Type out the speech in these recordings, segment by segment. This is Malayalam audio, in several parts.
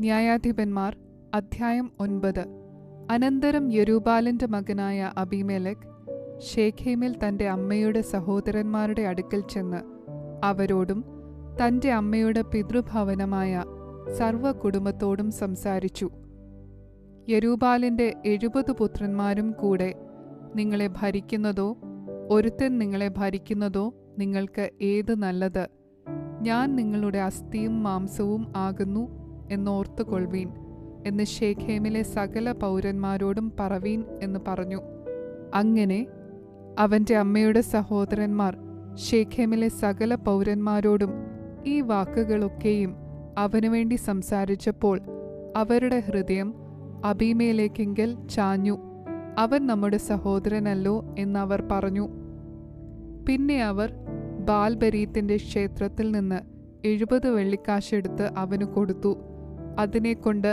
ന്യായാധിപന്മാർ അധ്യായം 9. അനന്തരം യെരുബ്ബാലിന്റെ മകനായ അബീമേലെക്ക് ശേഖേമിൽ തന്റെ അമ്മയുടെ സഹോദരന്മാരുടെ അടുക്കൽ ചെന്ന് അവരോടും തന്റെ അമ്മയുടെ പിതൃഭവനമായ സർവ്വകുടുംബത്തോടും സംസാരിച്ചു. യെരുബ്ബാലിന്റെ 70 പുത്രന്മാരും കൂടെ നിങ്ങളെ ഭരിക്കുന്നതോ ഒരുത്തൻ നിങ്ങളെ ഭരിക്കുന്നതോ നിങ്ങൾക്ക് ഏത് നല്ലത്? ഞാൻ നിങ്ങളുടെ അസ്ഥിയും മാംസവും ആകുന്നു എന്നോർത്തുകൊള്ളുവീൻ എന്ന് ശേഖേമിലെ സകല പൗരന്മാരോടും പറവീൻ എന്ന് പറഞ്ഞു. അങ്ങനെ അവന്റെ അമ്മയുടെ സഹോദരന്മാർ ശേഖേമിലെ സകല പൗരന്മാരോടും ഈ വാക്കുകളൊക്കെയും അവനുവേണ്ടി സംസാരിച്ചപ്പോൾ അവരുടെ ഹൃദയം അബീമേലെക്കിങ്കൽ ചാഞ്ഞു. അവൻ നമ്മുടെ സഹോദരനല്ലോ എന്നവർ പറഞ്ഞു. പിന്നെ അവർ ബാൽബരീത്തിന്റെ ക്ഷേത്രത്തിൽ നിന്ന് 70 വെള്ളിക്കാശെടുത്ത് അവനു കൊടുത്തു. അതിനെക്കൊണ്ട്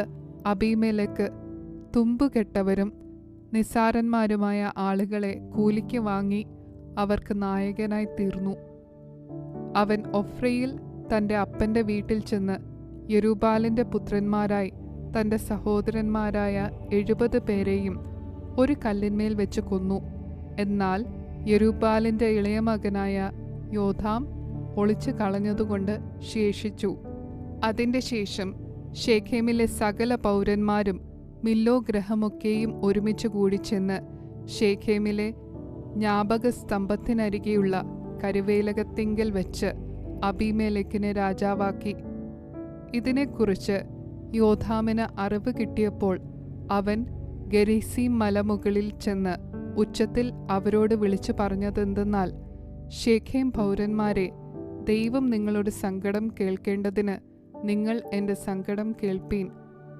അബീമേലെക്ക് തുമ്പുകെട്ടവരും നിസ്സാരന്മാരുമായ ആളുകളെ കൂലിക്ക് വാങ്ങി അവർക്ക് നായകനായി തീർന്നു. അവൻ ഒഫ്രയിൽ തന്റെ അപ്പന്റെ വീട്ടിൽ ചെന്ന് യെരുബ്ബാലിന്റെ പുത്രന്മാരായി തന്റെ സഹോദരന്മാരായ 70 പേരെയും ഒരു കല്ലിന്മേൽ വെച്ച് കൊന്നു. എന്നാൽ യെരുബ്ബാലിന്റെ ഇളയ മകനായ യോഥാം ഒളിച്ചു കളഞ്ഞതുകൊണ്ട് ശേഷിച്ചു. അതിന്റെ ശേഷം ശേഖേമിലെ സകല പൗരന്മാരും മില്ലോ ഗ്രഹമൊക്കെയും ഒരുമിച്ച് കൂടി ചെന്ന് ശേഖേമിലെ ജ്ഞാപകസ്തംഭത്തിനരികെയുള്ള കരുവേലകത്തിങ്കൽ വെച്ച് അബീമേലെക്കിനെ രാജാവാക്കി. ഇതിനെക്കുറിച്ച് യോഥാമിന് അറിവ് കിട്ടിയപ്പോൾ അവൻ ഗെരിസീം മലമുകളിൽ ചെന്ന് ഉച്ചത്തിൽ അവരോട് വിളിച്ചു പറഞ്ഞതെന്തെന്നാൽ, ശേഖേം പൗരന്മാരെ, ദൈവം നിങ്ങളുടെ സങ്കടം കേൾക്കേണ്ടതിന് നിങ്ങൾ എൻ്റെ സങ്കടം കേൾപ്പീൻ.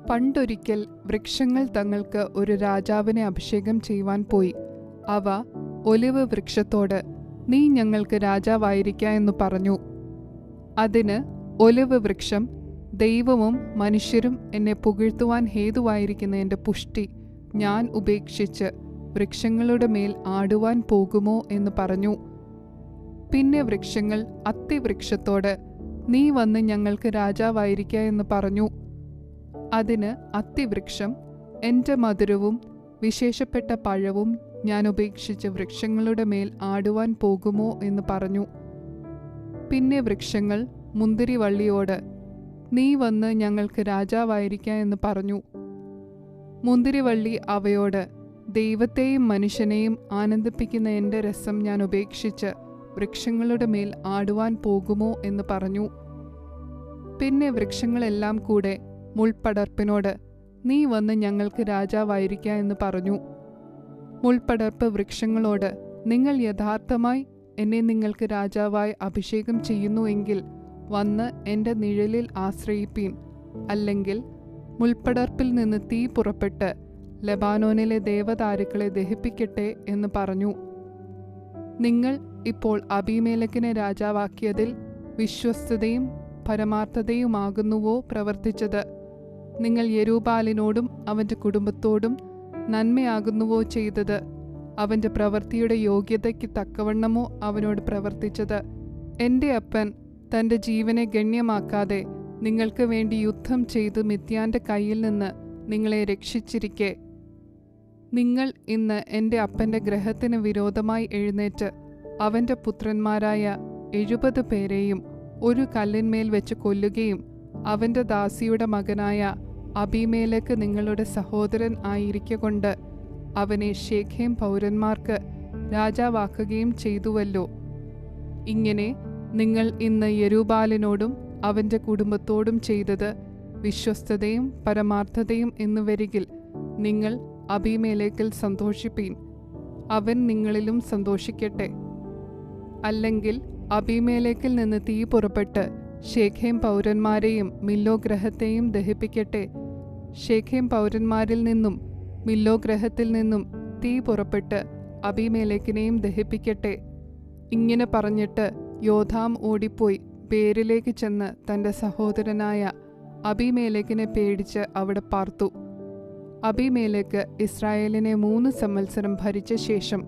പണ്ടൊരിക്കൽ വൃക്ഷങ്ങൾ തങ്ങൾക്ക് ഒരു രാജാവിനെ അഭിഷേകം ചെയ്യുവാൻ പോയി. അവ ഒലിവ് വൃക്ഷത്തോട്, നീ ഞങ്ങൾക്ക് രാജാവായിരിക്ക എന്ന് പറഞ്ഞു. അതിന് ഒലിവ് വൃക്ഷം, ദൈവവും മനുഷ്യരും എന്നെ പുകഴ്ത്തുവാൻ ഹേതുവായിരിക്കുന്ന എൻ്റെ പുഷ്ടി ഞാൻ ഉപേക്ഷിച്ച് വൃക്ഷങ്ങളുടെ മേൽ ആടുവാൻ പോകുമോ എന്ന് പറഞ്ഞു. പിന്നെ വൃക്ഷങ്ങൾ അത്തിവൃക്ഷത്തോട്, നീ വന്ന് ഞങ്ങൾക്ക് രാജാവായിരിക്ക എന്ന് പറഞ്ഞു. അതിന് അത്തിവൃക്ഷം, എൻ്റെ മധുരവും വിശേഷപ്പെട്ട പഴവും ഞാൻ ഉപേക്ഷിച്ച് വൃക്ഷങ്ങളുടെ മേൽ ആടുവാൻ പോകുമോ എന്ന് പറഞ്ഞു. പിന്നെ വൃക്ഷങ്ങൾ മുന്തിരിവള്ളിയോട്, നീ വന്ന് ഞങ്ങൾക്ക് രാജാവായിരിക്ക എന്ന് പറഞ്ഞു. മുന്തിരിവള്ളി അവയോട്, ദൈവത്തെയും മനുഷ്യനെയും ആനന്ദിപ്പിക്കുന്ന എൻ്റെ രസം ഞാൻ ഉപേക്ഷിച്ച് വൃക്ഷങ്ങളുടെ മേൽ ആടുവാൻ പോകുമോ എന്ന് പറഞ്ഞു. പിന്നെ വൃക്ഷങ്ങളെല്ലാം കൂടെ മുൾപടർപ്പിനോട്, നീ വന്ന് ഞങ്ങൾക്ക് രാജാവായിരിക്ക എന്ന് പറഞ്ഞു. മുൾപടർപ്പ് വൃക്ഷങ്ങളോട്, നിങ്ങൾ യഥാർത്ഥമായി എന്നെ നിങ്ങൾക്ക് രാജാവായി അഭിഷേകം ചെയ്യുന്നുവെങ്കിൽ വന്ന് എൻ്റെ നിഴലിൽ ആശ്രയിപ്പീൻ. അല്ലെങ്കിൽ മുൾപടർപ്പിൽ നിന്ന് തീ പുറപ്പെട്ട് ലെബാനോനിലെ ദേവദാരുക്കളെ ദഹിപ്പിക്കട്ടെ എന്ന് പറഞ്ഞു. നിങ്ങൾ ഇപ്പോൾ അബീമേലെക്കിനെ രാജാവാക്കിയതിൽ വിശ്വസ്തതയും പരമാർത്ഥതയുമാകുന്നുവോ പ്രവർത്തിച്ചത്? നിങ്ങൾ യെരുബ്ബാലിനോടും അവൻ്റെ കുടുംബത്തോടും നന്മയാകുന്നുവോ ചെയ്തത്? അവൻ്റെ പ്രവൃത്തിയുടെ യോഗ്യതയ്ക്ക് തക്കവണ്ണമോ അവനോട് പ്രവർത്തിച്ചത്? എൻ്റെ അപ്പൻ തൻ്റെ ജീവനെ ഗണ്യമാക്കാതെ നിങ്ങൾക്ക് വേണ്ടി യുദ്ധം ചെയ്ത് മിദ്യാന്റെ കയ്യിൽ നിന്ന് നിങ്ങളെ രക്ഷിച്ചിരിക്കെ, നിങ്ങൾ ഇന്ന് എൻ്റെ അപ്പൻ്റെ ഗ്രഹത്തിന് വിരോധമായി എഴുന്നേറ്റ് അവൻ്റെ പുത്രന്മാരായ 70 പേരെയും ഒരു കല്ലിന്മേൽ വെച്ച് കൊല്ലുകയും അവൻ്റെ ദാസിയുടെ മകനായ അബീമേലെക്ക് നിങ്ങളുടെ സഹോദരൻ ആയിരിക്കൊണ്ട് അവനെ ശേഖേം പൗരന്മാർക്ക് രാജാവാക്കുകയും ചെയ്തുവല്ലോ. ഇങ്ങനെ നിങ്ങൾ ഇന്ന് യെരുബ്ബാലിനോടും അവൻ്റെ കുടുംബത്തോടും ചെയ്തത് വിശ്വസ്തതയും പരമാർത്ഥതയും എന്ന് വരികിൽ നിങ്ങൾ അബീമേലെക്കിൽ സന്തോഷിപ്പീൻ, അവൻ നിങ്ങളിലും സന്തോഷിക്കട്ടെ. അല്ലെങ്കിൽ അബീമേലെക്കിൽ നിന്ന് തീ പുറപ്പെട്ട് ശേഖേം പൗരന്മാരെയും മില്ലോ ഗ്രഹത്തെയും ദഹിപ്പിക്കട്ടെ. ശേഖേം പൗരന്മാരിൽ നിന്നും മില്ലോ ഗ്രഹത്തിൽ നിന്നും തീ പുറപ്പെട്ട് അബീമേലെക്കിനെയും ദഹിപ്പിക്കട്ടെ. ഇങ്ങനെ പറഞ്ഞിട്ട് യോഥാം ഓടിപ്പോയി ബേരിലേക്ക് ചെന്ന് തൻ്റെ സഹോദരനായ അബീമേലെക്കിനെ പേടിച്ച് അവിടെ പാർത്തു. അബീമേലെക്ക് ഇസ്രായേലിനെ 3 സംവത്സരം ഭരിച്ച ശേഷം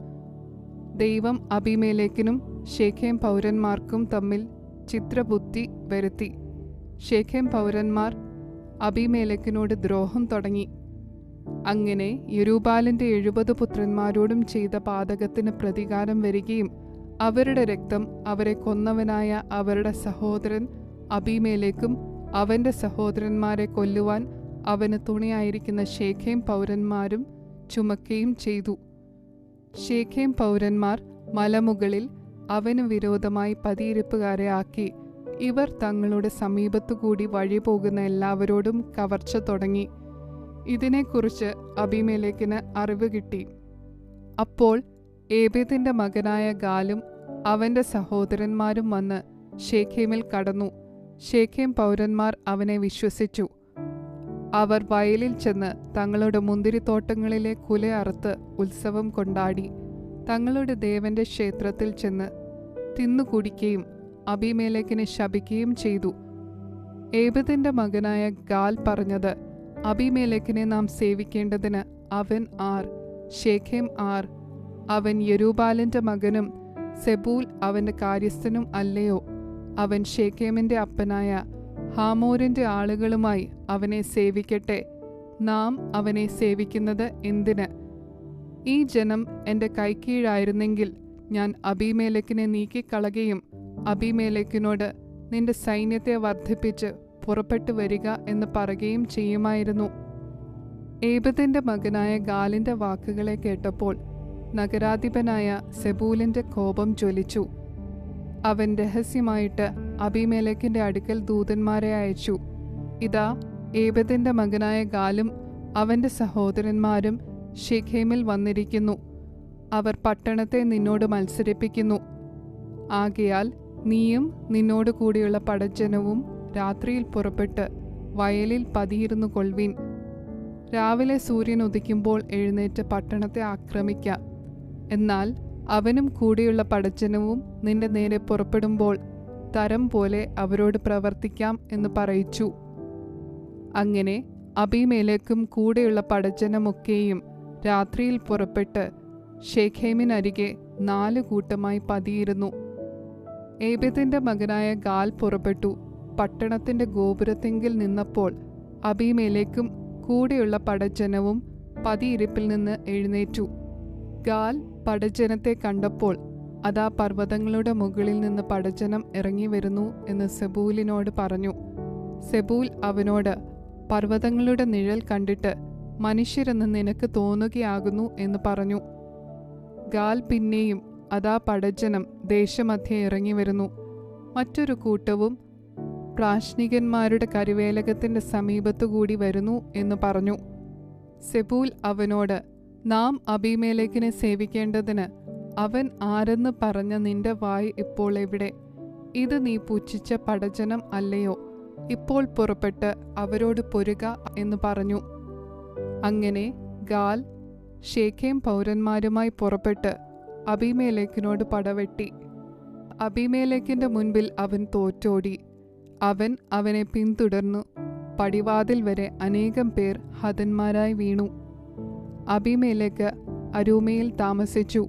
ദൈവം അബീമേലെക്കിനും ശേഖേം പൗരന്മാർക്കും തമ്മിൽ ചിത്രബുദ്ധി വരുത്തി. ശേഖേം പൗരന്മാർ അബീമേലെക്കിനോട് ദ്രോഹം തുടങ്ങി. അങ്ങനെ യെരുബ്ബാലിന്റെ 70 പുത്രന്മാരോടും ചെയ്ത പാതകത്തിന് പ്രതികാരം വരികയും അവരുടെ രക്തം അവരെ കൊന്നവനായ അവരുടെ സഹോദരൻ അബീമേലെക്കും അവന്റെ സഹോദരന്മാരെ കൊല്ലുവാൻ അവന് തുണയായിരിക്കുന്ന ശേഖേം പൗരന്മാരും ചുമക്കുകയും ചെയ്തു. ശേഖേം പൗരന്മാർ മലമുകളിൽ അവന് വിരോധമായി പതിയിരിപ്പുകാരെ ആക്കി. ഇവർ തങ്ങളുടെ സമീപത്തുകൂടി വഴി പോകുന്ന എല്ലാവരോടും കവർച്ച തുടങ്ങി. ഇതിനെക്കുറിച്ച് അബീമേലെക്കിന് അറിവ് കിട്ടി. അപ്പോൾ ഏബേദിന്റെ മകനായ ഗാലും അവന്റെ സഹോദരന്മാരും വന്ന് ശേഖേമിൽ കടന്നു. ശേഖേം പൗരന്മാർ അവനെ വിശ്വസിച്ചു. അവർ വയലിൽ ചെന്ന് തങ്ങളുടെ മുന്തിരിത്തോട്ടങ്ങളിലെ കുല അറുത്ത് ഉത്സവം കൊണ്ടാടി. തങ്ങളുടെ ദേവന്റെ ക്ഷേത്രത്തിൽ ചെന്ന് തിന്നുകുടിക്കുകയും അബീമേലെക്കിനെ ശപിക്കുകയും ചെയ്തു. ഏബേദിന്റെ മകനായ ഗാൽ പറഞ്ഞത്, അബീമേലെക്കിനെ നാം സേവിക്കേണ്ടതിന് അവൻ ആർ? ശേഖേം ആർ? അവൻ യെരുബ്ബാലിന്റെ മകനും സെബൂൽ അവന്റെ കാര്യസ്ഥനും അല്ലയോ? അവൻ ശേഖേമിന്റെ അപ്പനായ ഹാമോരിന്റെ ആളുകളുമായി അവനെ സേവിക്കട്ടെ. നാം അവനെ സേവിക്കുന്നത് എന്തിന്? ഈ ജനം എൻ്റെ കൈക്കീഴായിരുന്നെങ്കിൽ ഞാൻ അബീമേലെക്കിനെ നീക്കിക്കളകയും അബീമേലെക്കിനോട് നിന്റെ സൈന്യത്തെ വർദ്ധിപ്പിച്ച് പുറപ്പെട്ടു വരിക എന്ന് പറയുകയും ചെയ്യുമായിരുന്നു. ഏബേദിന്റെ മകനായ ഗാലിന്റെ വാക്കുകളെ കേട്ടപ്പോൾ നഗരാധിപനായ സെബൂലിന്റെ കോപം ജ്വലിച്ചു. അവൻ രഹസ്യമായിട്ട് അബീമേലെക്കിന്റെ അടുക്കൽ ദൂതന്മാരെ അയച്ചു. ഇതാ, ഏബേദിന്റെ മകനായ ഗാലും അവന്റെ സഹോദരന്മാരും ശെഖേമിൽ വന്നിരിക്കുന്നു. അവർ പട്ടണത്തെ നിന്നോട് മത്സരിപ്പിക്കുന്നു. ആകയാൽ നീയും നിന്നോട് കൂടിയുള്ള പടജ്ജനവും രാത്രിയിൽ പുറപ്പെട്ട് വയലിൽ പതിയിരുന്നു കൊൾവീൻ. രാവിലെ സൂര്യൻ ഉദിക്കുമ്പോൾ എഴുന്നേറ്റ് പട്ടണത്തെ ആക്രമിക്കാം. എന്നാൽ അവനും കൂടിയുള്ള പടജ്ജനവും നിന്റെ നേരെ പുറപ്പെടുമ്പോൾ തരം പോലെ അവരോട് പ്രവർത്തിക്കാം എന്ന് പറയിച്ചു. അങ്ങനെ അബീമേലെക്കും കൂടെയുള്ള പടജ്ജനമൊക്കെയും രാത്രിയിൽ പുറപ്പെട്ട് ശെഖേമിനരികെ 4 കൂട്ടമായി പതിയിരുന്നു. ഏബേദിന്റെ മകനായ ഗാൽ പുറപ്പെട്ടു പട്ടണത്തിന്റെ ഗോപുരത്തെങ്കിൽ നിന്നപ്പോൾ അബീമേലെക്കും കൂടെയുള്ള പടജ്ജനവും പതിയിരിപ്പിൽ നിന്ന് എഴുന്നേറ്റു. ഗാൽ പടജ്ജനത്തെ കണ്ടപ്പോൾ, അതാ പർവ്വതങ്ങളുടെ മുകളിൽ നിന്ന് പടജ്ജനം ഇറങ്ങി വരുന്നു എന്ന് സെബൂലിനോട് പറഞ്ഞു. സെബൂൽ അവനോട്, പർവ്വതങ്ങളുടെ നിഴൽ കണ്ടിട്ട് മനുഷ്യരെന്ന് നിനക്ക് തോന്നുകയാകുന്നു എന്ന് പറഞ്ഞു. ഗാൽ പിന്നെയും, അതാ പടജ്ജനം ദേശമധ്യേ ഇറങ്ങി വരുന്നു. മറ്റൊരു കൂട്ടവും പ്രാശ്നികന്മാരുടെ കരുവേലകത്തിന്റെ സമീപത്തുകൂടി വരുന്നു എന്ന് പറഞ്ഞു. സെബൂൽ അവനോട്, നാം അബീമേലെക്കിനെ സേവിക്കേണ്ടതിന് അവൻ ആരെന്ന് പറഞ്ഞ നിന്റെ വായ് ഇപ്പോൾ എവിടെ? ഇത് നീ പുച്ഛിച്ച പടജ്ജനം അല്ലയോ? ഇപ്പോൾ പുറപ്പെട്ട് അവരോട് പൊരുക എന്ന് പറഞ്ഞു. അങ്ങനെ ഗാൽ ശേഖേം പൗരന്മാരുമായി പുറപ്പെട്ട് അബീമേലെക്കിനോട് പടവെട്ടി. അബീമേലെക്കിന്റെ മുൻപിൽ അവൻ തോറ്റോടി. അവൻ അവനെ പിന്തുടർന്നു. പടിവാതിൽ വരെ അനേകം പേർ ഹതന്മാരായി വീണു. അബീമേലെക്ക് അരൂമയിൽ താമസിച്ചു.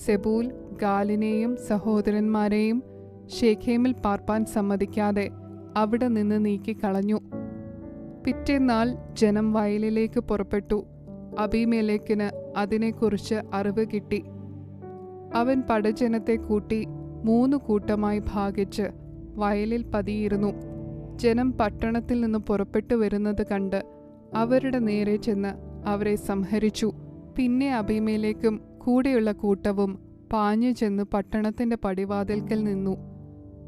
സെബൂൽ ഗാലിനെയും സഹോദരന്മാരെയും ശെഖേമിൽ പാർപ്പാൻ സമ്മതിക്കാതെ അവിടെ നിന്ന് നീക്കിക്കളഞ്ഞു. പിറ്റേന്നാൾ ജനം വയലിലേക്ക് പുറപ്പെട്ടു. അബീമേലെക്കിന് അതിനെക്കുറിച്ച് അറിവ് കിട്ടി. അവൻ പടജ്ജനത്തെ കൂട്ടി 3 കൂട്ടമായി ഭാഗിച്ച് വയലിൽ പതിയിരുന്നു. ജനം പട്ടണത്തിൽ നിന്ന് പുറപ്പെട്ടു വരുന്നത് കണ്ട് അവരുടെ നേരെ ചെന്ന് അവരെ സംഹരിച്ചു. പിന്നെ അബീമേലെക്കും കൂടെയുള്ള കൂട്ടവും പാഞ്ഞു ചെന്ന് പട്ടണത്തിന്റെ പടിവാതിൽക്കൽ നിന്നു.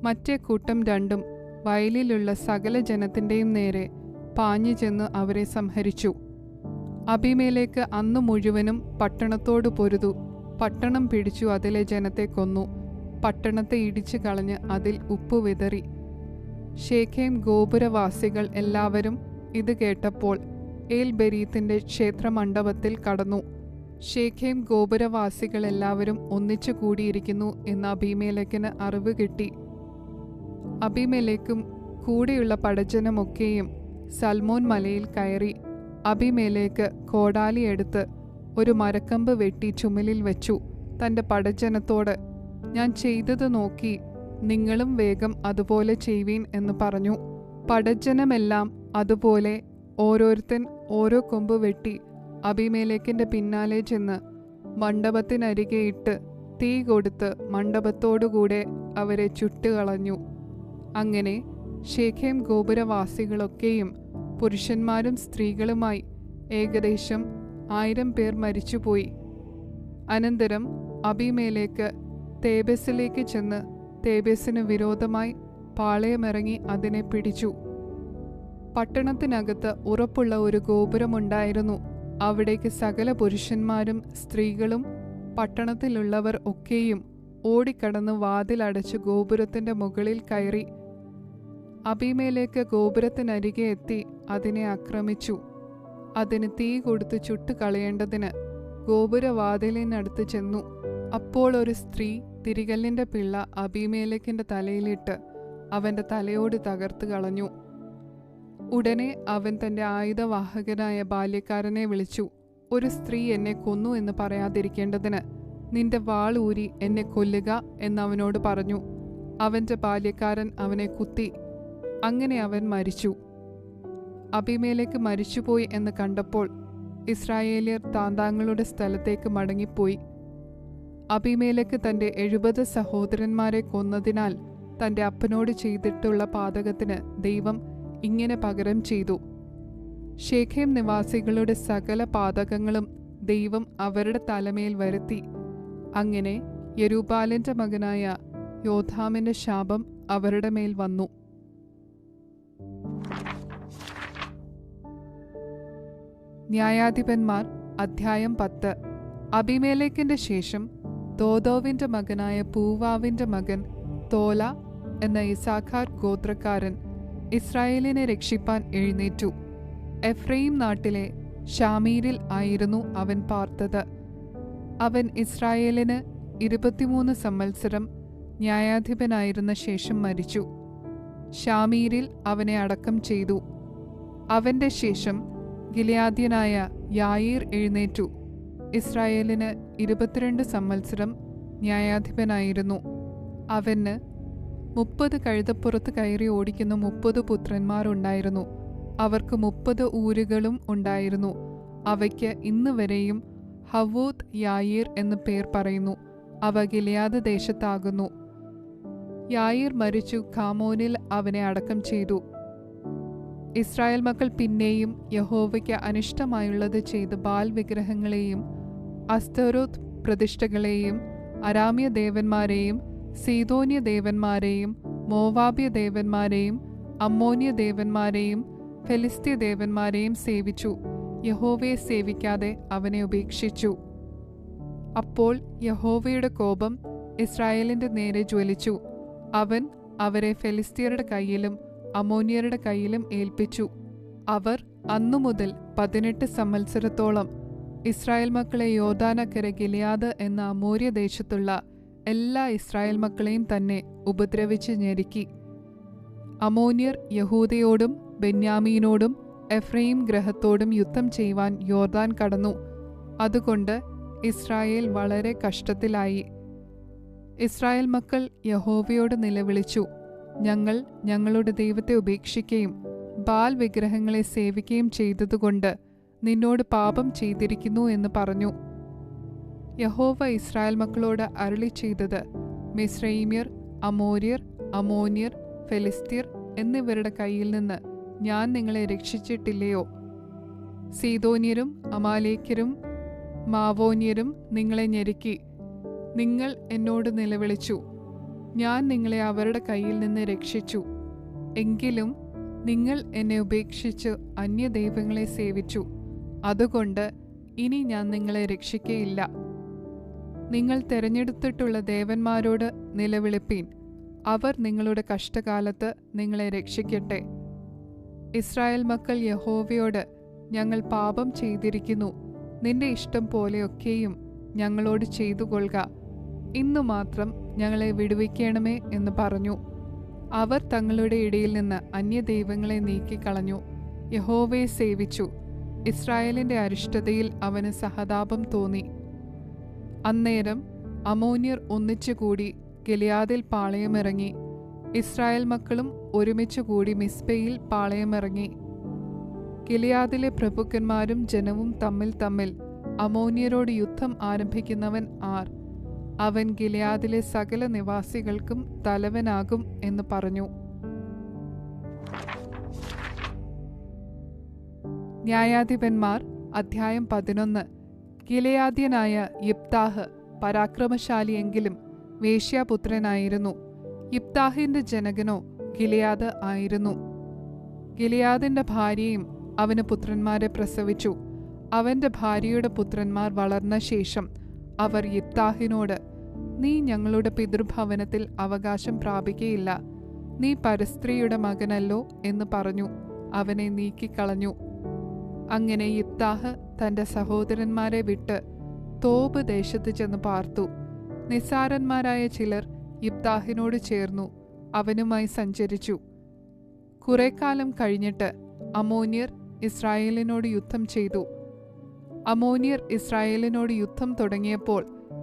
മറ്റേ കൂട്ടം 2 വയലിലുള്ള സകല ജനത്തിന്റെയും നേരെ പാഞ്ഞു ചെന്ന് അവരെ സംഹരിച്ചു. അബീമേലെക്ക് അന്ന് മുഴുവനും പട്ടണത്തോട് പൊരുതു. പട്ടണം പിടിച്ചു അതിലെ ജനത്തെ കൊന്നു. പട്ടണത്തെ ഇടിച്ചു കളഞ്ഞ് അതിൽ ഉപ്പു വിതറി. ശേഖേം ഗോപുരവാസികൾ എല്ലാവരും ഇത് കേട്ടപ്പോൾ ഏൽബെരീത്തിന്റെ ക്ഷേത്രമണ്ഡപത്തിൽ കടന്നു. ശേഖേം ഗോപുരവാസികൾ എല്ലാവരും ഒന്നിച്ചു കൂടിയിരിക്കുന്നു എന്ന് അബീമേലെക്കിന് അറിവ് കിട്ടി. അബീമേലെക്കും കൂടെയുള്ള പടജ്ജനമൊക്കെയും സൽമോൻ മലയിൽ കയറി. അബീമേലെക്ക് കോടാലി എടുത്ത് ഒരു മരക്കമ്പ് വെട്ടി ചുമലിൽ വെച്ചു. തന്റെ പടജ്ജനത്തോട്, ഞാൻ ചെയ്തത് നോക്കി നിങ്ങളും വേഗം അതുപോലെ ചെയ്യുവീൻ എന്ന് പറഞ്ഞു. പടജ്ജനമെല്ലാം അതുപോലെ ഓരോരുത്തൻ ഓരോ കൊമ്പ് വെട്ടി അബീമേലെക്കിന്റെ പിന്നാലെ ചെന്ന് മണ്ഡപത്തിനരികെ ഇട്ട് തീ കൊടുത്ത് മണ്ഡപത്തോടുകൂടെ അവരെ ചുട്ടുകളഞ്ഞു. അങ്ങനെ ശേഖേം ഗോപുരവാസികളൊക്കെയും പുരുഷന്മാരും സ്ത്രീകളുമായി ഏകദേശം 1000 പേർ മരിച്ചുപോയി. അനന്തരം അബീമേലെക്ക് തേബേസിലേക്ക് ചെന്ന് തേബേസിന് വിരോധമായി പാളയമിറങ്ങി അതിനെ പിടിച്ചു. പട്ടണത്തിനകത്ത് ഉറപ്പുള്ള ഒരു ഗോപുരമുണ്ടായിരുന്നു. അവിടേക്ക് സകല പുരുഷന്മാരും സ്ത്രീകളും പട്ടണത്തിലുള്ളവർ ഒക്കെയും ഓടിക്കടന്ന് വാതിലടച്ച് ഗോപുരത്തിന്റെ മുകളിൽ കയറി. അബീമേലെക്ക് ഗോപുരത്തിനരികെ എത്തി അതിനെ ആക്രമിച്ചു. അതിന് തീ കൊടുത്ത് ചുട്ടുകളയേണ്ടതിന് ഗോപുരവാതിലിനടുത്ത് ചെന്നു. അപ്പോൾ ഒരു സ്ത്രീ തിരികല്ലിന്റെ പിള്ള അബീമേലെക്കിന്റെ തലയിലിട്ട് അവന്റെ തലയോട് തകർത്ത് കളഞ്ഞു. ഉടനെ അവൻ തന്റെ ആയുധവാഹകനായ ബാല്യക്കാരനെ വിളിച്ചു. ഒരു സ്ത്രീ എന്നെ കൊന്നു എന്ന് പറയാതിരിക്കേണ്ടതിന് നിന്റെ വാൾ ഊരി എന്നെ കൊല്ലുക എന്നവനോട് പറഞ്ഞു. അവന്റെ ബാല്യക്കാരൻ അവനെ കുത്തി. അങ്ങനെ അവൻ മരിച്ചു. അബീമേലെക്ക് മരിച്ചുപോയി എന്ന് കണ്ടപ്പോൾ ഇസ്രായേല്യർ താന്താങ്ങളുടെ സ്ഥലത്തേക്ക് മടങ്ങിപ്പോയി. അബീമേലെക്ക് തന്റെ 70 സഹോദരന്മാരെ കൊന്നതിനാൽ തന്റെ അപ്പനോട് ചെയ്തിട്ടുള്ള പാതകത്തിന് ദൈവം ഇങ്ങനെ പകരം ചെയ്തു. ശേഖേം നിവാസികളുടെ സകല പാതകങ്ങളും ദൈവം അവരുടെ തലമേൽ വരുത്തി. അങ്ങനെ യെരുബ്ബാലിന്റെ മകനായ യോഥാമിന്റെ ശാപം അവരുടെ മേൽ വന്നു. ന്യായാധിപന്മാർ അധ്യായം 10. അബീമേലെക്കിന്റെ ശേഷം ദോദോവിന്റെ മകനായ പൂവാവിന്റെ മകൻ തോല എന്ന ഇസാഖാർ ഗോത്രക്കാരൻ ഇസ്രായേലിനെ രക്ഷിപ്പാൻ എഴുന്നേറ്റു. എഫ്രയീം നാട്ടിലെ ഷാമീരിൽ ആയിരുന്നു അവൻ പാർത്തത്. അവൻ ഇസ്രായേലിന് 23 സംവത്സരം ന്യായാധിപനായിരുന്ന ശേഷം മരിച്ചു. ഷാമീരിൽ അവനെ അടക്കം ചെയ്തു. അവന്റെ ശേഷം ഗിലെയാദ്യനായ യായീർ എഴുന്നേറ്റു. ഇസ്രായേലിന് 22 സംവത്സരം ന്യായാധിപനായിരുന്നു. അവന് 30 കഴുതപ്പുറത്ത് കയറി ഓടിക്കുന്ന 30 പുത്രന്മാരുണ്ടായിരുന്നു. അവർക്ക് 30 ഊരുകളും ഉണ്ടായിരുന്നു. അവയ്ക്ക് ഇന്നുവരെയും ഹവോത്ത് യായീർ എന്ന് പേർ പറയുന്നു. അവ ഗിലെയാദ് ദേശത്താകുന്നു. യായീർ മരിച്ചു. ഖാമോനിൽ അവനെ അടക്കം ചെയ്തു. ഇസ്രായേൽ മക്കൾ പിന്നെയും യഹോവയ്ക്ക് അനിഷ്ടമായുള്ളത് ചെയ്ത് ബാൽ വിഗ്രഹങ്ങളെയും അസ്തരോത്ത് പ്രതിഷ്ഠകളെയും അരാമ്യ ദേവന്മാരെയും സീദോന്യ ദേവന്മാരെയും മോവാബ്യ ദേവന്മാരെയും അമ്മോന്യ ദേവന്മാരെയും ഫെലിസ്ത്യ ദേവന്മാരെയും സേവിച്ചു. യഹോവയെ സേവിക്കാതെ അവനെ ഉപേക്ഷിച്ചു. അപ്പോൾ യഹോവയുടെ കോപം ഇസ്രായേലിന്റെ നേരെ ജ്വലിച്ചു. അവൻ അവരെ ഫെലിസ്ത്യരുടെ കയ്യിലും അമ്മോന്യരുടെ കയ്യിലും ഏൽപ്പിച്ചു. അവർ അന്നുമുതൽ 18 സംവത്സരത്തോളം ഇസ്രായേൽ മക്കളെ യോർദാനക്കരെ ഗിലെയാദ് എന്ന അമോര്യ ദേശത്തുള്ള എല്ലാ ഇസ്രായേൽ മക്കളെയും തന്നെ ഉപദ്രവിച്ച് ഞെരുക്കി. അമോന്യർ യഹൂദയോടും ബെന്യാമീനോടും എഫ്രയീം ഗ്രഹത്തോടും യുദ്ധം ചെയ്യുവാൻ യോർദാൻ കടന്നു. അതുകൊണ്ട് ഇസ്രായേൽ വളരെ കഷ്ടത്തിലായി. ഇസ്രായേൽ മക്കൾ യഹോവയോട് നിലവിളിച്ചു. ഞങ്ങൾ ഞങ്ങളുടെ ദൈവത്തെ ഉപേക്ഷിക്കുകയും ബാൽ വിഗ്രഹങ്ങളെ സേവിക്കുകയും ചെയ്തതുകൊണ്ട് നിന്നോട് പാപം ചെയ്തിരിക്കുന്നു എന്ന് പറഞ്ഞു. യഹോവ ഇസ്രായേൽ മക്കളോട് അരുളി ചെയ്തത്, മിസ്രയീമ്യർ, അമോര്യർ, അമോന്യർ, ഫെലിസ്ത്യർ എന്നിവരുടെ കയ്യിൽ നിന്ന് ഞാൻ നിങ്ങളെ രക്ഷിച്ചിട്ടില്ലയോ? സീദോന്യരും അമാലേക്യരും മാവോന്യരും നിങ്ങളെ ഞെരുക്കി. നിങ്ങൾ എന്നോട് നിലവിളിച്ചു. ഞാൻ നിങ്ങളെ അവരുടെ കയ്യിൽ നിന്ന് രക്ഷിച്ചു. എങ്കിലും നിങ്ങൾ എന്നെ ഉപേക്ഷിച്ച് അന്യദൈവങ്ങളെ സേവിച്ചു. അതുകൊണ്ട് ഇനി ഞാൻ നിങ്ങളെ രക്ഷിക്കയില്ല. നിങ്ങൾ തെരഞ്ഞെടുത്തിട്ടുള്ള ദേവന്മാരോട് നിലവിളിപ്പീൻ. അവർ നിങ്ങളുടെ കഷ്ടകാലത്ത് നിങ്ങളെ രക്ഷിക്കട്ടെ. ഇസ്രായേൽ മക്കൾ യഹോവയോട്, ഞങ്ങൾ പാപം ചെയ്തിരിക്കുന്നു. നിന്റെ ഇഷ്ടം പോലെയൊക്കെയും ഞങ്ങളോട് ചെയ്തുകൊള്ളുക. ഇന്നു മാത്രം ഞങ്ങളെ വിടുവിക്കണമേ എന്ന് പറഞ്ഞു. അവർ തങ്ങളുടെ ഇടയിൽ നിന്ന് അന്യദൈവങ്ങളെ നീക്കിക്കളഞ്ഞു. യഹോവയെ സേവിച്ചു. ഇസ്രായേലിന്റെ അരിഷ്ടതയിൽ അവന് സഹതാപം തോന്നി. അന്നേരം അമോന്യർ ഒന്നിച്ചുകൂടി ഗിലെയാദിൽ പാളയമിറങ്ങി. ഇസ്രായേൽ മക്കളും ഒരുമിച്ചുകൂടി മിസ്പയിൽ പാളയമിറങ്ങി. ഗിലെയാദിലെ പ്രഭുക്കന്മാരും ജനവും തമ്മിൽ അമ്മോന്യരോട് യുദ്ധം ആരംഭിക്കുന്നവൻ ആർ? അവൻ ഗിലെയാദിലെ സകല നിവാസികൾക്കും തലവനാകും എന്ന് പറഞ്ഞു. ന്യായാധിപന്മാർ അധ്യായം 11. ഗിലെയാദ്യനായ യിപ്താഹ് പരാക്രമശാലിയെങ്കിലും വേശ്യാപുത്രനായിരുന്നു. യിപ്താഹിന്റെ ജനകനോ ഗിലെയാദ് ആയിരുന്നു. ഗിലെയാദിന്റെ ഭാര്യയും അവന് പുത്രന്മാരെ പ്രസവിച്ചു. അവന്റെ ഭാര്യയുടെ പുത്രന്മാർ വളർന്ന ശേഷം അവർ യിപ്താഹിനോട്, നീ ഞങ്ങളുടെ പിതൃഭവനത്തിൽ അവകാശം പ്രാപിക്കയില്ല, നീ പരസ്ത്രീയുടെ മകനല്ലോ എന്ന് പറഞ്ഞു അവനെ നീക്കിക്കളഞ്ഞു. അങ്ങനെ യിപ്താഹ് തന്റെ സഹോദരന്മാരെ വിട്ട് തോബ് ദേശത്ത് ചെന്ന് പാർത്തു. നിസ്സാരന്മാരായ ചിലർ യിപ്താഹിനോട് ചേർന്നു അവനുമായി സഞ്ചരിച്ചു. കുറേക്കാലം കഴിഞ്ഞിട്ട് അമ്മോന്യർ ഇസ്രായേലിനോട് യുദ്ധം ചെയ്തു. അമ്മോന്യർ ഇസ്രായേലിനോട് യുദ്ധം തുടങ്ങിയപ്പോൾ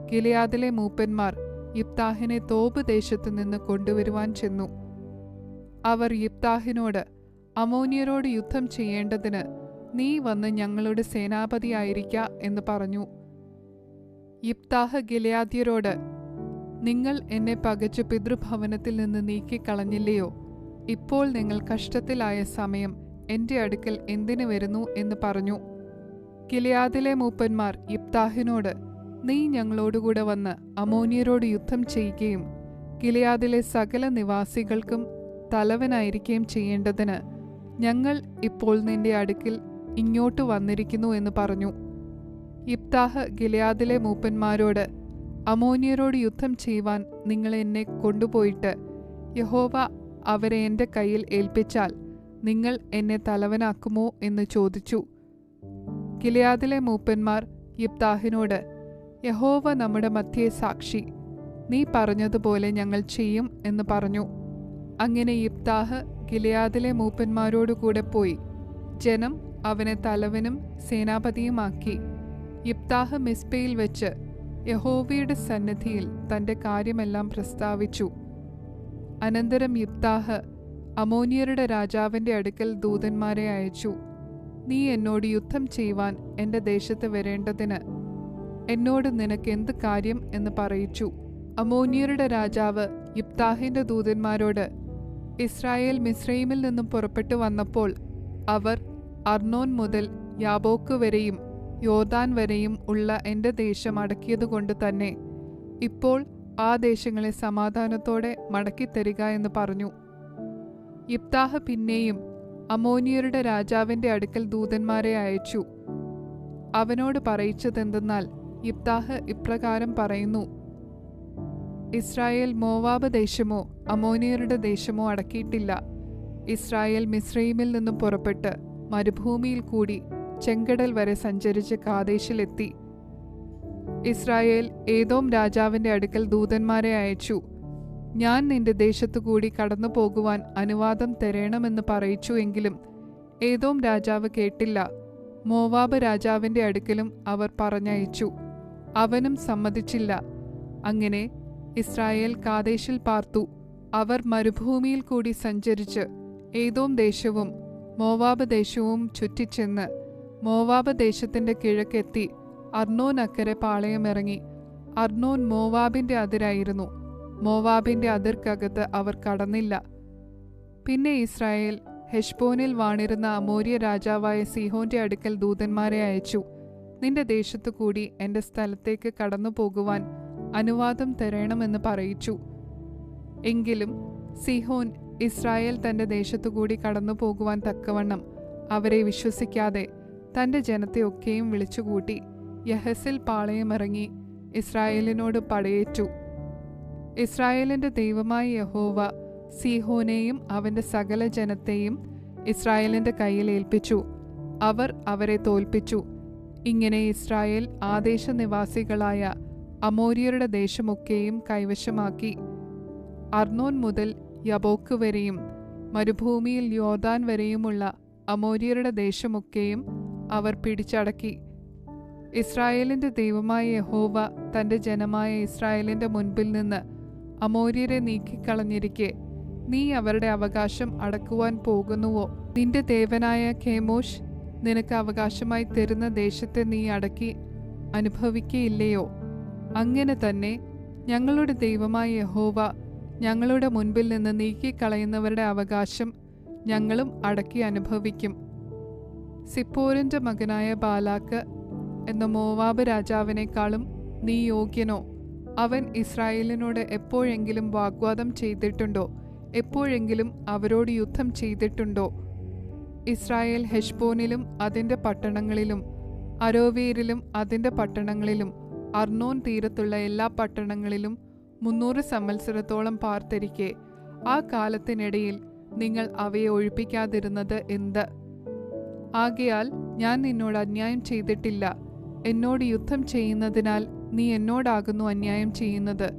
ഗിലെയാദിലെ മൂപ്പന്മാർ യിപ്താഹിനെ തോബ് ദേശത്തു നിന്ന് കൊണ്ടുവരുവാൻ ചെന്നു. അവർ യിപ്താഹിനോട്, അമ്മോന്യരോട് യുദ്ധം ചെയ്യേണ്ടതിന് നീ വന്ന് ഞങ്ങളുടെ സേനാപതിയായിരിക്ക എന്ന് പറഞ്ഞു. യിപ്താഹ് ഗിലെയാദ്യരോട്, നിങ്ങൾ എന്നെ പകച്ചു പിതൃഭവനത്തിൽ നിന്ന് നീക്കിക്കളഞ്ഞില്ലയോ? ഇപ്പോൾ നിങ്ങൾ കഷ്ടത്തിലായ സമയം എന്റെ അടുക്കൽ എന്തിനു വരുന്നു എന്ന് പറഞ്ഞു. ഗിലെയാദിലെ മൂപ്പന്മാർ യിപ്താഹിനോട്, നീ ഞങ്ങളോടുകൂടെ വന്ന് അമ്മോന്യരോട് യുദ്ധം ചെയ്യുകയും ഗിലെയാദിലെ സകല നിവാസികൾക്കും തലവനായിരിക്കുകയും ചെയ്യേണ്ടതിന് ഞങ്ങൾ ഇപ്പോൾ നിന്റെ അടുക്കൽ ഇങ്ങോട്ട് വന്നിരിക്കുന്നു എന്ന് പറഞ്ഞു. യിപ്താഹ് ഗിലെയാദിലെ മൂപ്പന്മാരോട്, അമ്മോന്യരോട് യുദ്ധം ചെയ്യുവാൻ നിങ്ങൾ എന്നെ കൊണ്ടുപോയിട്ട് യഹോവ അവരെ എൻ്റെ കയ്യിൽ ഏൽപ്പിച്ചാൽ നിങ്ങൾ എന്നെ തലവനാക്കുമോ എന്ന് ചോദിച്ചു. ഗിലെയാദിലെ മൂപ്പന്മാർ യിപ്താഹിനോട്, യഹോവ നമ്മുടെ മധ്യേ സാക്ഷി, നീ പറഞ്ഞതുപോലെ ഞങ്ങൾ ചെയ്യും എന്ന് പറഞ്ഞു. അങ്ങനെ യിപ്താഹ് ഗിലെയാദിലെ മൂപ്പന്മാരോടുകൂടെ പോയി. ജനം അവനെ തലവനും സേനാപതിയുമാക്കി. യിപ്താഹ് മിസ്പയിൽ വെച്ച് യഹോവയുടെ സന്നിധിയിൽ തന്റെ കാര്യമെല്ലാം പ്രസ്താവിച്ചു. അനന്തരം യിപ്താഹ് അമ്മോന്യരുടെ രാജാവിന്റെ അടുക്കൽ ദൂതന്മാരെ അയച്ചു. നീ എന്നോട് യുദ്ധം ചെയ്യുവാൻ എന്റെ ദേശത്ത് വരേണ്ടതിന് എന്നോട് നിനക്ക് എന്ത് കാര്യം എന്ന് പറയിച്ചു. അമ്മോന്യരുടെ രാജാവ് യിപ്താഹിന്റെ ദൂതന്മാരോട്, ഇസ്രായേൽ മിസ്രയീമിൽ നിന്നും പുറപ്പെട്ടു വന്നപ്പോൾ അവർ അർണോൻ മുതൽ യാബോക്ക് വരെയും യോർദാൻ വരെയും ഉള്ള എന്റെ ദേശം അടക്കിയതുകൊണ്ട് തന്നെ ഇപ്പോൾ ആ ദേശങ്ങളെ സമാധാനത്തോടെ മടക്കിത്തരിക എന്ന് പറഞ്ഞു. യിപ്താഹ് പിന്നെയും അമ്മോന്യരുടെ രാജാവിന്റെ അടുക്കൽ ദൂതന്മാരെ അയച്ചു. അവനോട് പറയിച്ചതെന്തെന്നാൽ, യിപ്താഹ് ഇപ്രകാരം പറയുന്നു, ഇസ്രായേൽ മോവാബ് ദേശമോ അമ്മോന്യരുടെ ദേശമോ അടക്കിയിട്ടില്ല. ഇസ്രായേൽ മിസ്രയീമിൽ നിന്നും പുറപ്പെട്ട് മരുഭൂമിയിൽ കൂടി ചെങ്കടൽ വരെ സഞ്ചരിച്ച് കാദേശിലെത്തി. ഇസ്രായേൽ ഏദോം രാജാവിന്റെ അടുക്കൽ ദൂതന്മാരെ അയച്ചു. ഞാൻ നിന്റെ ദേശത്തുകൂടി കടന്നു പോകുവാൻ അനുവാദം തരണമെന്ന് പറയിച്ചു. എങ്കിലും ഏദോം രാജാവ് കേട്ടില്ല. മോവാബ് രാജാവിന്റെ അടുക്കലും അവർ പറഞ്ഞയച്ചു. അവനും സമ്മതിച്ചില്ല. അങ്ങനെ ഇസ്രായേൽ കാദേശിൽ പാർത്തു. അവർ മരുഭൂമിയിൽ കൂടി സഞ്ചരിച്ച് ഏദോം ദേശവും മോവാബ് ദേശവും ചുറ്റിച്ചെന്ന് മോവാബ് ദേശത്തിന്റെ കിഴക്കെത്തി അർണോൻ അക്കരെ പാളയമിറങ്ങി. അർണോൻ മോവാബിന്റെ അതിരായിരുന്നു. മോവാബിന്റെ അതിർക്കകത്ത് അവർ കടന്നില്ല. പിന്നെ ഇസ്രായേൽ ഹെശ്ബോനിൽ വാണിരുന്ന അമോര്യ രാജാവായ സീഹോന്റെ അടുക്കൽ ദൂതന്മാരെ അയച്ചു. നിന്റെ ദേശത്തു കൂടി എന്റെ സ്ഥലത്തേക്ക് കടന്നു പോകുവാൻ അനുവാദം തരണമെന്ന് പറയിച്ചു. എങ്കിലും സീഹോൻ ഇസ്രായേൽ തന്റെ ദേശത്തുകൂടി കടന്നു പോകുവാൻ തക്കവണ്ണം അവരെ വിശ്വസിക്കാതെ തന്റെ ജനത്തെ ഒക്കെയും വിളിച്ചുകൂട്ടി യഹസിൽ പാളയമിറങ്ങി ഇസ്രായേലിനോട് പടയേറ്റു. ഇസ്രായേലിന്റെ ദൈവമായ യഹോവ സീഹോനെയും അവന്റെ സകല ജനത്തെയും ഇസ്രായേലിന്റെ കയ്യിൽ ഏൽപ്പിച്ചു. അവർ അവരെ തോൽപ്പിച്ചു. ഇങ്ങനെ ഇസ്രായേൽ ആ ദേശനിവാസികളായ അമോര്യരുടെ ദേശമൊക്കെയും കൈവശമാക്കി. അർണോൻ മുതൽ യബോക്ക് വരെയും മരുഭൂമിയിൽ യോർദാൻ വരെയുമുള്ള അമോര്യരുടെ ദേശമൊക്കെയും അവർ പിടിച്ചടക്കി. ഇസ്രായേലിന്റെ ദൈവമായ യഹോവ തന്റെ ജനമായ ഇസ്രായേലിന്റെ മുൻപിൽ നിന്ന് അമോര്യരെ നീക്കിക്കളഞ്ഞിരിക്കെ നീ അവരുടെ അവകാശം അടക്കുവാൻ പോകുന്നുവോ? നിന്റെ ദേവനായ ഖേമോഷ് നിനക്ക് അവകാശമായി തരുന്ന ദേശത്തെ നീ അടക്കി അനുഭവിക്കയില്ലയോ? അങ്ങനെ തന്നെ ഞങ്ങളുടെ ദൈവമായ യഹോവ ഞങ്ങളുടെ മുൻപിൽ നിന്ന് നീക്കിക്കളയുന്നവരുടെ അവകാശം ഞങ്ങളും അടക്കി അനുഭവിക്കും. സിപ്പോരിന്റെ മകനായ ബാലാക്ക് എന്ന മോവാബ് രാജാവിനേക്കാളും നീ യോഗ്യനോ? അവൻ ഇസ്രായേലിനോട് എപ്പോഴെങ്കിലും വാഗ്വാദം ചെയ്തിട്ടുണ്ടോ? എപ്പോഴെങ്കിലും അവരോട് യുദ്ധം ചെയ്തിട്ടുണ്ടോ? ഇസ്രായേൽ ഹെശ്ബോനിലും അതിൻ്റെ പട്ടണങ്ങളിലും അരോവേരിലും അതിൻ്റെ പട്ടണങ്ങളിലും അർണോൻ തീരത്തുള്ള എല്ലാ പട്ടണങ്ങളിലും 300 സംവത്സരത്തോളം പാർത്തിരിക്കെ ആ കാലത്തിനിടയിൽ നിങ്ങൾ അവയെ ഒഴിപ്പിക്കാതിരുന്നത് എന്ത്? ആകയാൽ ഞാൻ നിന്നോട് അന്യായം ചെയ്തിട്ടില്ല. എന്നോട് യുദ്ധം ചെയ്യുന്നതിനാൽ നീ എന്നോടാകുന്നു അന്യായം ചെയ്യുന്നത്.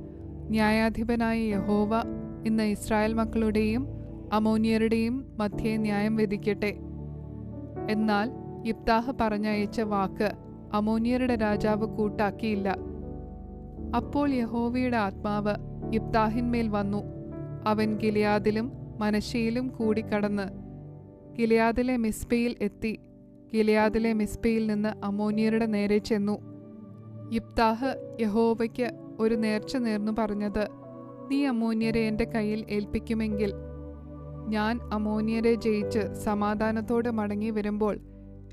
ന്യായാധിപനായ യഹോവ ഇന്ന് ഇസ്രായേൽ മക്കളുടെയും അമോന്യരുടെയും മധ്യേ ന്യായം വിധിക്കട്ടെ. എന്നാൽ യിഫ്താഹ് പറഞ്ഞയച്ച വാക്ക് അമോന്യരുടെ രാജാവ് കൂട്ടാക്കിയില്ല. അപ്പോൾ യഹോവയുടെ ആത്മാവ് യിഫ്താഹിന്മേൽ വന്നു. അവൻ ഗിലെയാദിലും മനശ്ശെയിലും കൂടി കടന്ന് ഗിലെയാദിലെ മിസ്പയിൽ എത്തി. ഗിലെയാദിലെ മിസ്പയിൽ നിന്ന് അമോന്യരുടെ നേരെ ചെന്നു. യിഫ്താഹ് യഹോവയ്ക്ക് ഒരു നേർച്ച നേർന്നു പറഞ്ഞത്, നീ അമോന്യരെ എൻ്റെ കയ്യിൽ ഏൽപ്പിക്കുമെങ്കിൽ ഞാൻ അമോന്യരെ ജയിച്ച് സമാധാനത്തോടെ മടങ്ങി വരുമ്പോൾ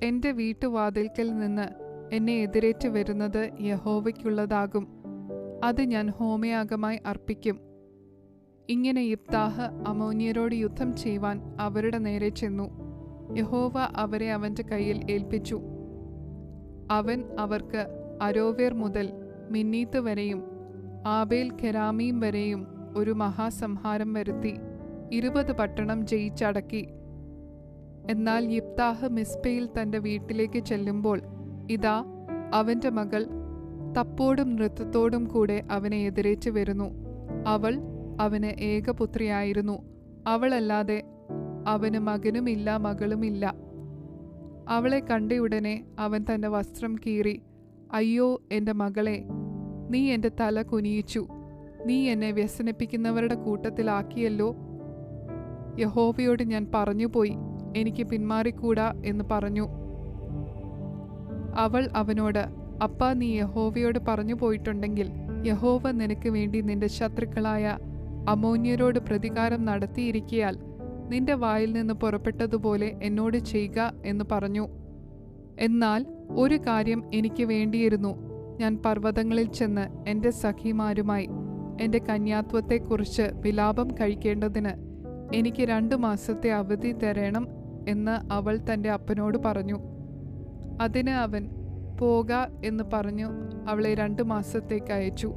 എൻ്റെ വീട്ടുവാതിൽക്കൽ നിന്ന് എന്നെ എതിരേറ്റ് വരുന്നത് യഹോവയ്ക്കുള്ളതാകും. അത് ഞാൻ ഹോമയാഗമായി അർപ്പിക്കും. ഇങ്ങനെ യിഫ്താഹ് അമോന്യരോട് യുദ്ധം ചെയ്യുവാൻ അവരുടെ നേരെ ചെന്നു. യഹോവ അവരെ അവൻ്റെ കയ്യിൽ ഏൽപ്പിച്ചു. അവൻ അവർക്ക് അരോവേർ മുതൽ മിന്നീത്ത് വരെയും ആബേൽ കെരാമീം വരെയും ഒരു മഹാസംഹാരം വരുത്തി 20 പട്ടണം ജയിച്ചടക്കി. എന്നാൽ യിഫ്താഹ് മിസ്പയിൽ തൻ്റെ വീട്ടിലേക്ക് ചെല്ലുമ്പോൾ ഇതാ അവൻ്റെ മകൾ തപ്പോടും നൃത്തത്തോടും കൂടെ അവനെ എതിരേറ്റ് വരുന്നു. അവൾ അവന് ഏകപുത്രിയായിരുന്നു. അവളല്ലാതെ അവന് മകനുമില്ല, മകളുമില്ല. അവളെ കണ്ടയുടനെ അവൻ തൻ്റെ വസ്ത്രം കീറി, അയ്യോ എൻ്റെ മകളെ, നീ എൻ്റെ തല കുനിയിച്ചു. നീ എന്നെ വ്യസനിപ്പിക്കുന്നവരുടെ കൂട്ടത്തിലാക്കിയല്ലോ. യഹോവയോട് ഞാൻ പറഞ്ഞുപോയി, എനിക്ക് പിന്മാറിക്കൂടാ എന്ന് പറഞ്ഞു. അവൾ അവനോട്, അപ്പാ, നീ യഹോവയോട് പറഞ്ഞു പോയിട്ടുണ്ടെങ്കിൽ യഹോവ നിനക്ക് വേണ്ടി നിന്റെ ശത്രുക്കളായ അമോന്യരോട് പ്രതികാരം നടത്തിയിരിക്കയാൽ നിന്റെ വായിൽ നിന്ന് പുറപ്പെട്ടതുപോലെ എന്നോട് ചെയ്യുക എന്ന് പറഞ്ഞു. എന്നാൽ ഒരു കാര്യം എനിക്ക് വേണ്ടിയിരുന്നു. ഞാൻ പർവ്വതങ്ങളിൽ ചെന്ന് എൻ്റെ സഖിമാരുമായി എൻ്റെ കന്യാത്വത്തെക്കുറിച്ച് വിലാപം കഴിക്കേണ്ടതിന് എനിക്ക് 2 മാസത്തെ അവധി തരണം എന്ന് അവൾ തൻ്റെ അപ്പനോട് പറഞ്ഞു. അതിന് അവൻ പോക എന്ന് പറഞ്ഞു അവളെ 2 മാസത്തേക്ക് അയച്ചു.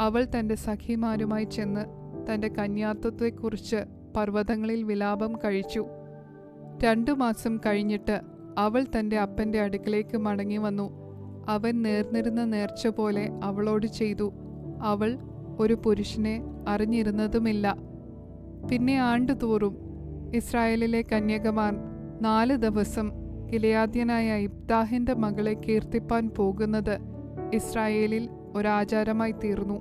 അവൾ തൻ്റെ സഖിമാരുമായി ചെന്ന് തൻ്റെ കന്യാത്വത്തെക്കുറിച്ച് പർവ്വതങ്ങളിൽ വിലാപം കഴിച്ചു. 2 മാസം കഴിഞ്ഞിട്ട് അവൾ തൻ്റെ അപ്പൻ്റെ അടുക്കലേക്ക് മടങ്ങി വന്നു. അവൻ നേർന്നിരുന്ന നേർച്ച പോലെ അവളോട് ചെയ്തു. അവൾ ഒരു പുരുഷനെ അറിഞ്ഞിരുന്നതുമില്ല. പിന്നെ ആണ്ടുതോറും ഇസ്രായേലിലെ കന്യകമാർ 4 ദിവസം ഗിലെയാദ്യനായ യിഫ്താഹിന്റെ മകളെ കീർത്തിപ്പാൻ പോകുന്നത് ഇസ്രായേലിൽ ഒരാചാരമായി തീർന്നു.